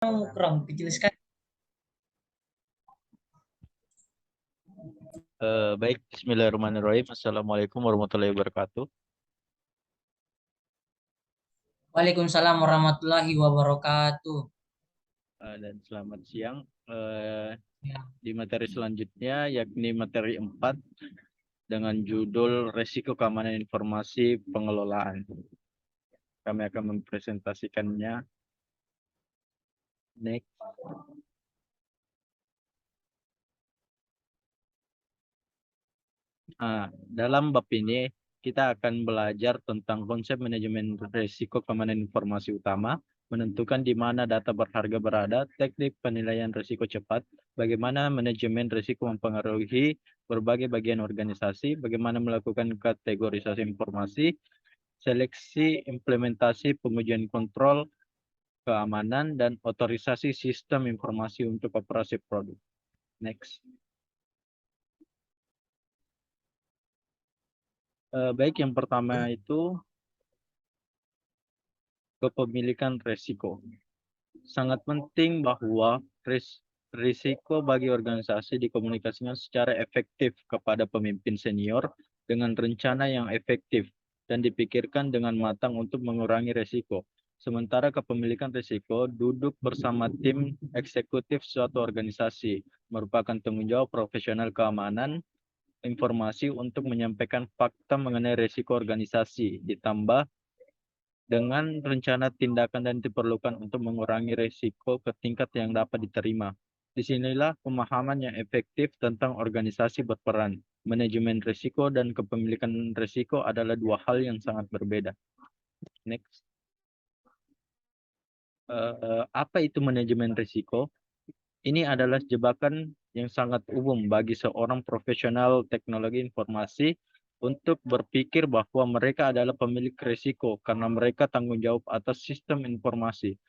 kurang kecil sekali. Baik, Bismillahirrahmanirrahim. Assalamualaikum warahmatullahi wabarakatuh. Waalaikumsalam warahmatullahi wabarakatuh. Dan selamat siang. Ya. Di materi selanjutnya, yakni materi 4 dengan judul Resiko Keamanan Informasi Pengelolaan. Kami akan mempresentasikannya. Next. Dalam bab ini, kita akan belajar tentang konsep manajemen risiko keamanan informasi utama, menentukan di mana data berharga berada, teknik penilaian risiko cepat, bagaimana manajemen risiko mempengaruhi berbagai bagian organisasi, bagaimana melakukan kategorisasi informasi, seleksi, implementasi, pengujian kontrol, keamanan, dan otorisasi sistem informasi untuk operasi produk. Next. Baik, yang pertama itu kepemilikan risiko. Sangat penting bahwa risiko bagi organisasi dikomunikasikan secara efektif kepada pemimpin senior dengan rencana yang efektif dan dipikirkan dengan matang untuk mengurangi risiko. Sementara kepemilikan risiko duduk bersama tim eksekutif suatu organisasi, merupakan tanggung jawab profesional keamanan informasi untuk menyampaikan fakta mengenai risiko organisasi, ditambah dengan rencana tindakan dan diperlukan untuk mengurangi risiko ke tingkat yang dapat diterima. Disinilah pemahaman yang efektif tentang organisasi berperan. Manajemen risiko dan kepemilikan risiko adalah dua hal yang sangat berbeda. Next. Apa itu manajemen risiko? Ini adalah jebakan yang sangat umum bagi seorang profesional teknologi informasi untuk berpikir bahwa mereka adalah pemilik risiko karena mereka tanggung jawab atas sistem informasi.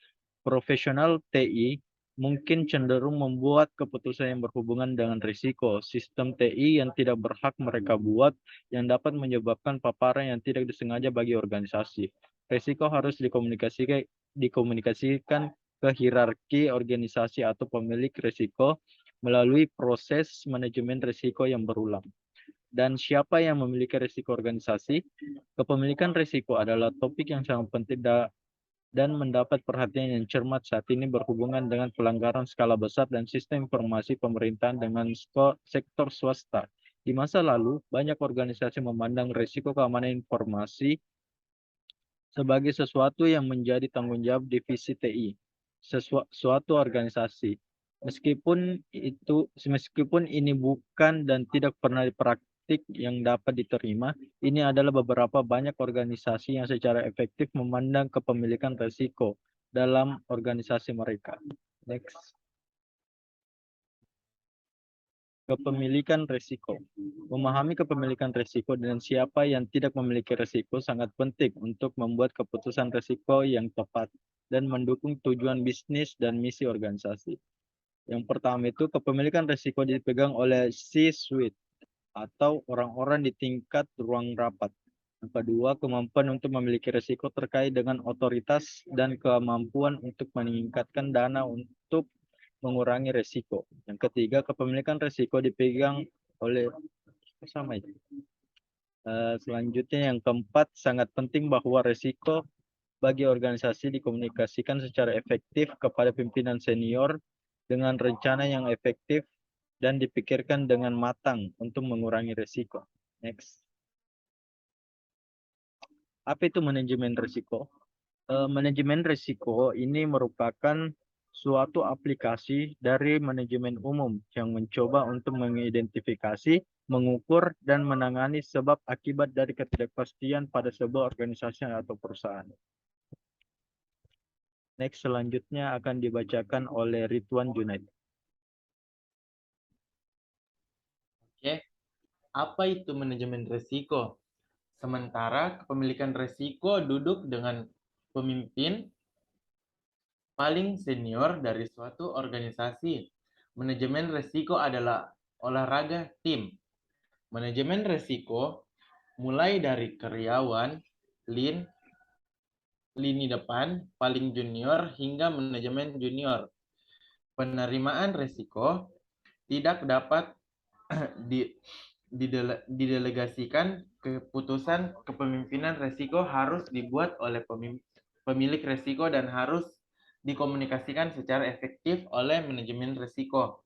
Profesional TI mungkin cenderung membuat keputusan yang berhubungan dengan risiko sistem TI yang tidak berhak mereka buat, yang dapat menyebabkan paparan yang tidak disengaja bagi organisasi. Risiko harus dikomunikasikan ke hierarki organisasi atau pemilik risiko melalui proses manajemen risiko yang berulang. Dan siapa yang memiliki risiko organisasi? Kepemilikan risiko adalah topik yang sangat penting dan mendapat perhatian yang cermat saat ini berhubungan dengan pelanggaran skala besar dan sistem informasi pemerintahan dengan sektor swasta. Di masa lalu, banyak organisasi memandang risiko keamanan informasi sebagai sesuatu yang menjadi tanggung jawab divisi TI, suatu organisasi. Meskipun ini bukan dan tidak pernah praktik yang dapat diterima, ini adalah beberapa banyak organisasi yang secara efektif memandang kepemilikan risiko dalam organisasi mereka. Next. Kepemilikan risiko. Memahami kepemilikan risiko dan siapa yang tidak memiliki risiko sangat penting untuk membuat keputusan risiko yang tepat dan mendukung tujuan bisnis dan misi organisasi. Yang pertama itu kepemilikan risiko dipegang oleh C-suite atau orang-orang di tingkat ruang rapat. Yang kedua, kemampuan untuk memiliki risiko terkait dengan otoritas dan kemampuan untuk meningkatkan dana untuk mengurangi risiko. Yang ketiga, kepemilikan risiko dipegang oleh sama itu. Selanjutnya yang keempat, sangat penting bahwa risiko bagi organisasi dikomunikasikan secara efektif kepada pimpinan senior dengan rencana yang efektif dan dipikirkan dengan matang untuk mengurangi risiko. Next. Apa itu manajemen risiko? Manajemen risiko ini merupakan suatu aplikasi dari manajemen umum yang mencoba untuk mengidentifikasi, mengukur, dan menangani sebab akibat dari ketidakpastian pada sebuah organisasi atau perusahaan. Next, selanjutnya akan dibacakan oleh Ridwan Junaid. Oke, apa itu manajemen risiko? Sementara kepemilikan risiko duduk dengan pemimpin paling senior dari suatu organisasi. Manajemen risiko adalah olahraga tim. Manajemen risiko mulai dari karyawan, lean, lini depan, paling junior, hingga manajemen junior. Penerimaan risiko tidak dapat didelegasikan. Keputusan kepemimpinan risiko harus dibuat oleh pemilik risiko dan harus dikomunikasikan secara efektif oleh manajemen risiko.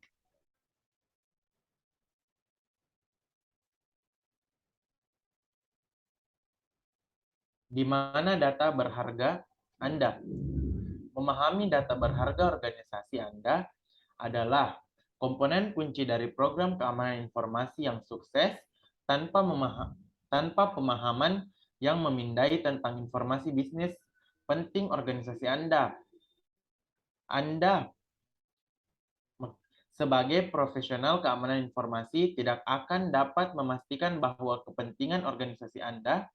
Di mana data berharga Anda? Memahami data berharga organisasi Anda adalah komponen kunci dari program keamanan informasi yang sukses. Tanpa pemahaman yang memindai tentang informasi bisnis penting organisasi Anda sebagai profesional keamanan informasi tidak akan dapat memastikan bahwa kepentingan organisasi Anda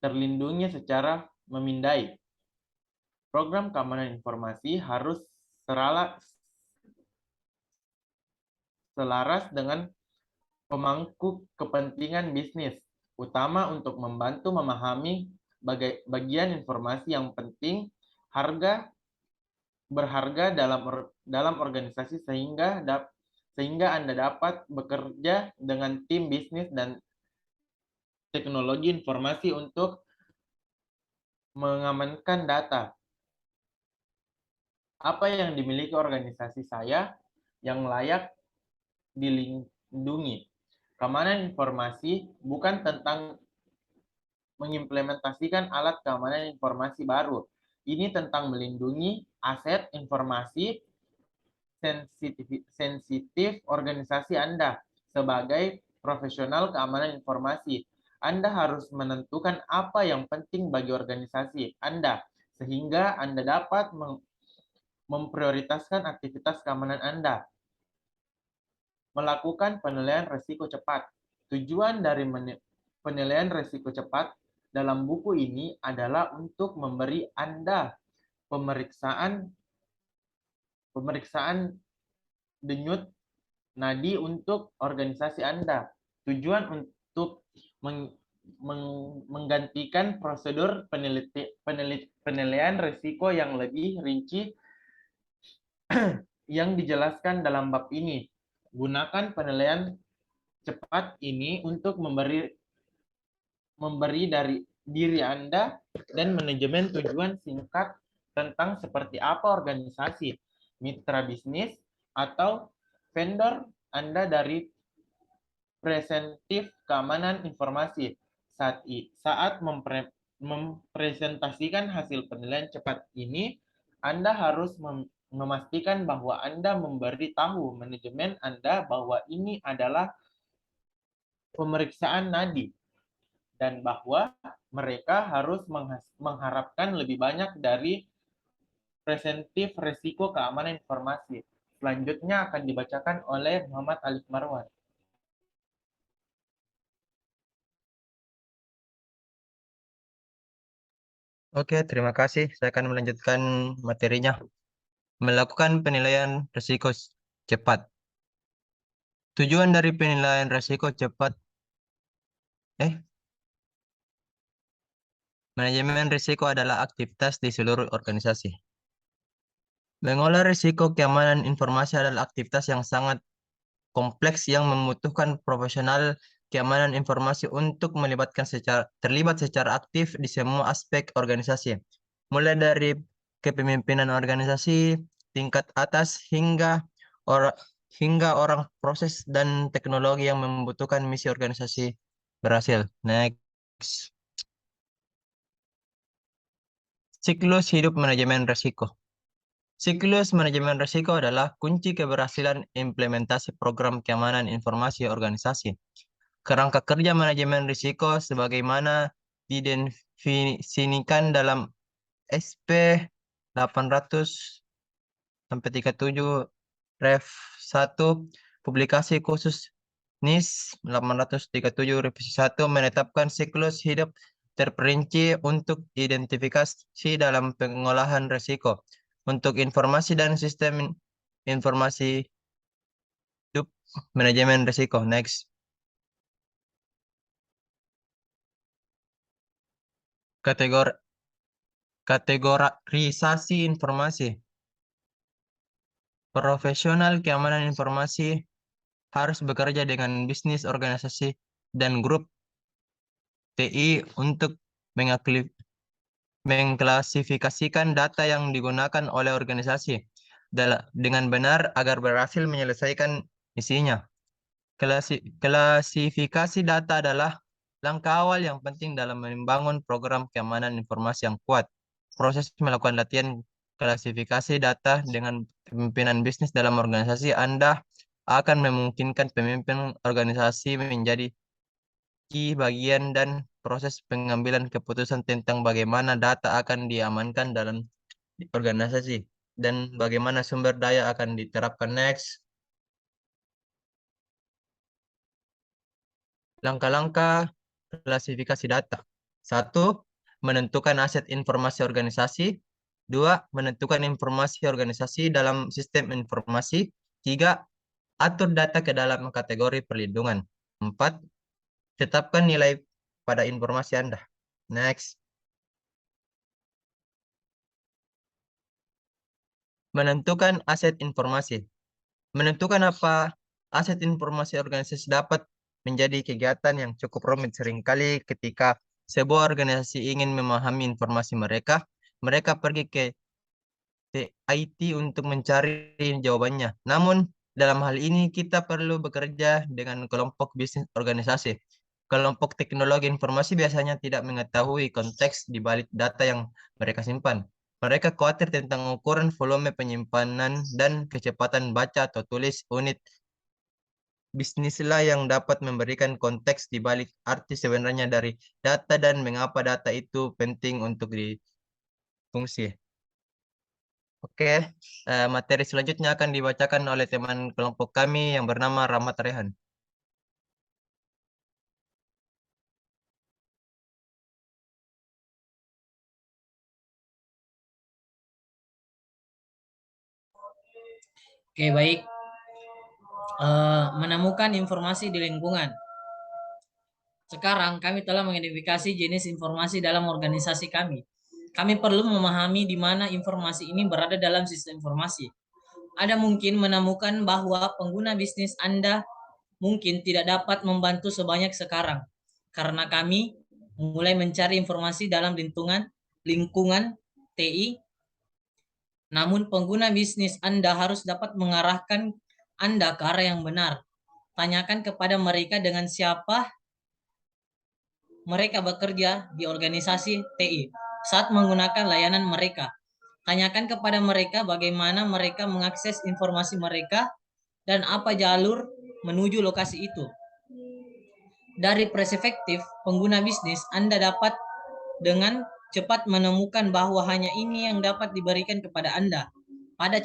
terlindungi secara memindai. Program keamanan informasi harus selaras dengan pemangku kepentingan bisnis, utama untuk membantu memahami bagian informasi yang penting, berharga dalam organisasi sehingga Anda dapat bekerja dengan tim bisnis dan teknologi informasi untuk mengamankan data. Apa yang dimiliki organisasi saya yang layak dilindungi? Keamanan informasi bukan tentang mengimplementasikan alat keamanan informasi baru. Ini tentang melindungi aset informasi sensitif organisasi Anda. Sebagai profesional keamanan informasi, Anda harus menentukan apa yang penting bagi organisasi Anda, sehingga Anda dapat memprioritaskan aktivitas keamanan Anda. Melakukan penilaian risiko cepat. Tujuan dari penilaian risiko cepat dalam buku ini adalah untuk memberi Anda pemeriksaan denyut nadi untuk organisasi Anda. Tujuan untuk menggantikan prosedur penilaian risiko yang lebih rinci yang dijelaskan dalam bab ini. Gunakan penilaian cepat ini untuk memberi dari diri Anda dan manajemen tujuan singkat tentang seperti apa organisasi, mitra bisnis, atau vendor Anda dari presentif keamanan informasi. Saat mempresentasikan hasil penilaian cepat ini, Anda harus memastikan bahwa Anda memberi tahu manajemen Anda bahwa ini adalah pemeriksaan nadi dan bahwa mereka harus mengharapkan lebih banyak dari presentif risiko keamanan informasi. Selanjutnya akan dibacakan oleh Muhammad Alif Marwan. Oke, terima kasih. Saya akan melanjutkan materinya. Melakukan penilaian risiko cepat. Tujuan dari penilaian risiko cepat manajemen risiko adalah aktivitas di seluruh organisasi. Mengolah risiko keamanan informasi adalah aktivitas yang sangat kompleks yang membutuhkan profesional keamanan informasi untuk terlibat secara aktif di semua aspek organisasi, mulai dari kepemimpinan organisasi tingkat atas hingga orang proses dan teknologi yang membutuhkan misi organisasi berhasil. Next. Siklus hidup manajemen risiko. Siklus manajemen risiko adalah kunci keberhasilan implementasi program keamanan informasi organisasi. Kerangka kerja manajemen risiko sebagaimana didefinisikan dalam SP 800-37 Ref 1 publikasi khusus NIS 837 revisi 1 menetapkan siklus hidup terperinci untuk identifikasi dalam pengolahan risiko untuk informasi dan sistem informasi hidup manajemen risiko. Next. Kategorisasi informasi. Profesional keamanan informasi harus bekerja dengan bisnis, organisasi, dan grup TI untuk mengklasifikasikan data yang digunakan oleh organisasi dengan benar agar berhasil menyelesaikan misinya. Klasifikasi data adalah langkah awal yang penting dalam membangun program keamanan informasi yang kuat. Proses melakukan latihan klasifikasi data dengan pemimpinan bisnis dalam organisasi Anda akan memungkinkan pemimpin organisasi menjadi bagian dan proses pengambilan keputusan tentang bagaimana data akan diamankan dalam organisasi dan bagaimana sumber daya akan diterapkan. Next. Langkah-langkah klasifikasi data. 1. Menentukan aset informasi organisasi. 2. Menentukan informasi organisasi dalam sistem informasi. 3. Atur data ke dalam kategori perlindungan. 4. Tetapkan nilai pada informasi Anda. Next. Menentukan aset informasi. Menentukan apa aset informasi organisasi dapat menjadi kegiatan yang cukup rumit. Seringkali ketika sebuah organisasi ingin memahami informasi mereka pergi ke IT untuk mencari jawabannya. Namun, dalam hal ini kita perlu bekerja dengan kelompok bisnis organisasi. Kelompok teknologi informasi biasanya tidak mengetahui konteks di balik data yang mereka simpan. Mereka khawatir tentang ukuran, volume penyimpanan, dan kecepatan baca atau tulis unit bisnislah yang dapat memberikan konteks di balik arti sebenarnya dari data dan mengapa data itu penting untuk difungsi. Oke, materi selanjutnya akan dibacakan oleh teman kelompok kami yang bernama Rahmat Rehan. Oke, baik. Menemukan informasi di lingkungan. Sekarang kami telah mengidentifikasi jenis informasi dalam organisasi kami. Kami perlu memahami di mana informasi ini berada dalam sistem informasi. Ada mungkin menemukan bahwa pengguna bisnis Anda mungkin tidak dapat membantu sebanyak sekarang, karena kami mulai mencari informasi dalam lingkungan TI. Namun pengguna bisnis Anda harus dapat mengarahkan Anda ke arah yang benar. Tanyakan kepada mereka dengan siapa mereka bekerja di organisasi TI saat menggunakan layanan mereka. Tanyakan kepada mereka bagaimana mereka mengakses informasi mereka dan apa jalur menuju lokasi itu. Dari perspektif pengguna bisnis, Anda dapat dengan cepat menemukan bahwa hanya ini yang dapat diberikan kepada Anda. Pada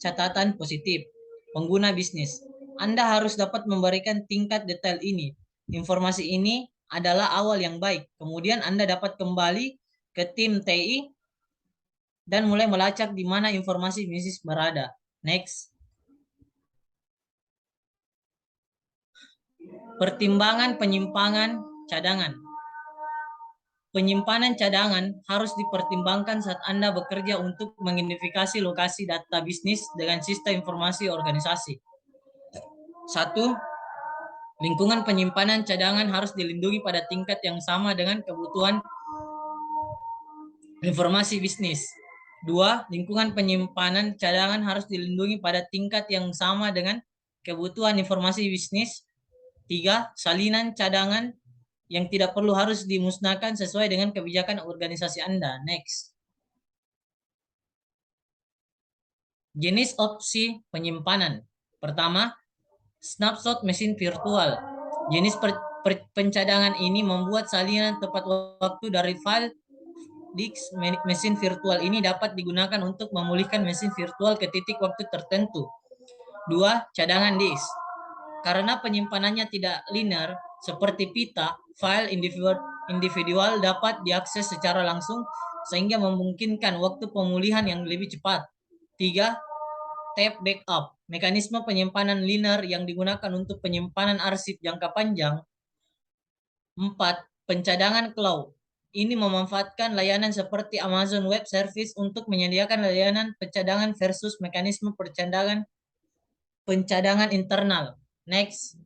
catatan positif, pengguna bisnis, Anda harus dapat memberikan tingkat detail ini. Informasi ini adalah awal yang baik. Kemudian Anda dapat kembali ke tim TI dan mulai melacak di mana informasi bisnis berada. Next. Pertimbangan penyimpangan cadangan. Penyimpanan cadangan harus dipertimbangkan saat Anda bekerja untuk mengidentifikasi lokasi data bisnis dengan sistem informasi organisasi. 1. Lingkungan penyimpanan cadangan harus dilindungi pada tingkat yang sama dengan kebutuhan informasi bisnis. 2. Lingkungan penyimpanan cadangan harus dilindungi pada tingkat yang sama dengan kebutuhan informasi bisnis. 3. Salinan cadangan yang tidak perlu harus dimusnahkan sesuai dengan kebijakan organisasi Anda. Next. Jenis opsi penyimpanan. Pertama, snapshot mesin virtual. Jenis pencadangan ini membuat salinan tepat waktu dari file disk mesin virtual ini dapat digunakan untuk memulihkan mesin virtual ke titik waktu tertentu. 2. Cadangan disk. Karena penyimpanannya tidak linear, seperti pita, file individual dapat diakses secara langsung sehingga memungkinkan waktu pemulihan yang lebih cepat. 3. Tape backup. Mekanisme penyimpanan linear yang digunakan untuk penyimpanan arsip jangka panjang. 4. Pencadangan cloud. ini memanfaatkan layanan seperti Amazon Web Service untuk menyediakan layanan pencadangan versus mekanisme pencadangan internal. Next.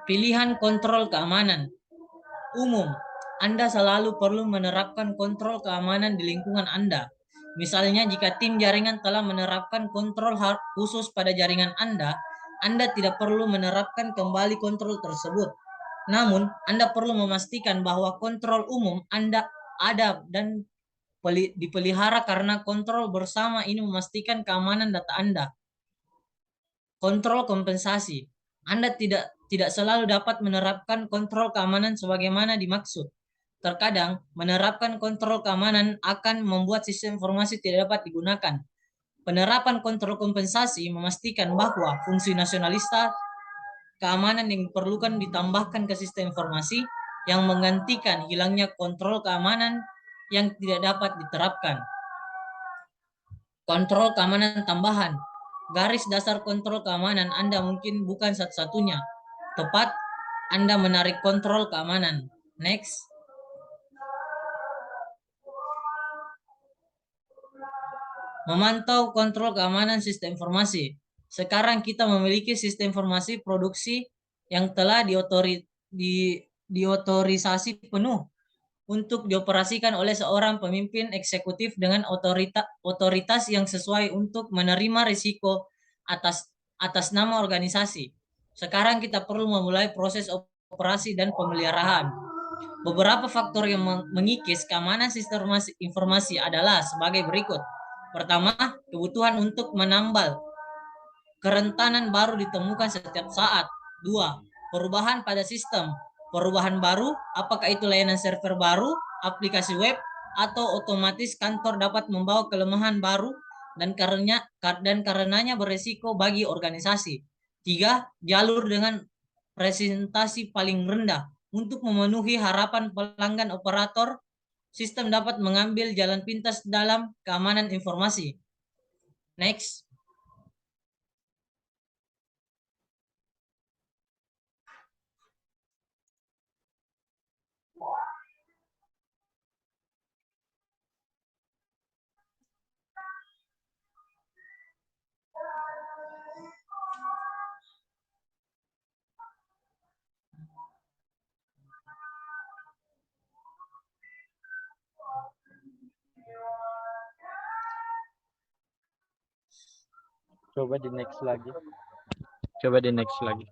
Pilihan kontrol keamanan. Umum, Anda selalu perlu menerapkan kontrol keamanan di lingkungan Anda. Misalnya jika tim jaringan telah menerapkan kontrol khusus pada jaringan Anda tidak perlu menerapkan kembali kontrol tersebut. Namun, Anda perlu memastikan bahwa kontrol umum Anda ada dan dipelihara karena kontrol bersama ini memastikan keamanan data Anda. Kontrol kompensasi. Anda tidak selalu dapat menerapkan kontrol keamanan sebagaimana dimaksud. Terkadang, menerapkan kontrol keamanan akan membuat sistem informasi tidak dapat digunakan. Penerapan kontrol kompensasi memastikan bahwa fungsi nasionalista keamanan yang diperlukan ditambahkan ke sistem informasi yang menggantikan hilangnya kontrol keamanan yang tidak dapat diterapkan. Kontrol keamanan tambahan. Garis dasar kontrol keamanan Anda mungkin bukan satu-satunya. Tepat, Anda menarik kontrol keamanan. Next. Memantau kontrol keamanan sistem informasi. Sekarang kita memiliki sistem informasi produksi yang telah diotorisasi penuh untuk dioperasikan oleh seorang pemimpin eksekutif dengan otoritas yang sesuai untuk menerima risiko atas nama organisasi. Sekarang kita perlu memulai proses operasi dan pemeliharaan. Beberapa faktor yang mengikis keamanan sistem informasi adalah sebagai berikut. Pertama, kebutuhan untuk menambal. Kerentanan baru ditemukan setiap saat. 2. Perubahan pada sistem. Perubahan baru, apakah itu layanan server baru, aplikasi web, atau otomatis kantor dapat membawa kelemahan baru dan karenanya beresiko bagi organisasi. 3. Jalur dengan presentasi paling rendah. Untuk memenuhi harapan pelanggan operator, sistem dapat mengambil jalan pintas dalam keamanan informasi. Next. Coba di next lagi.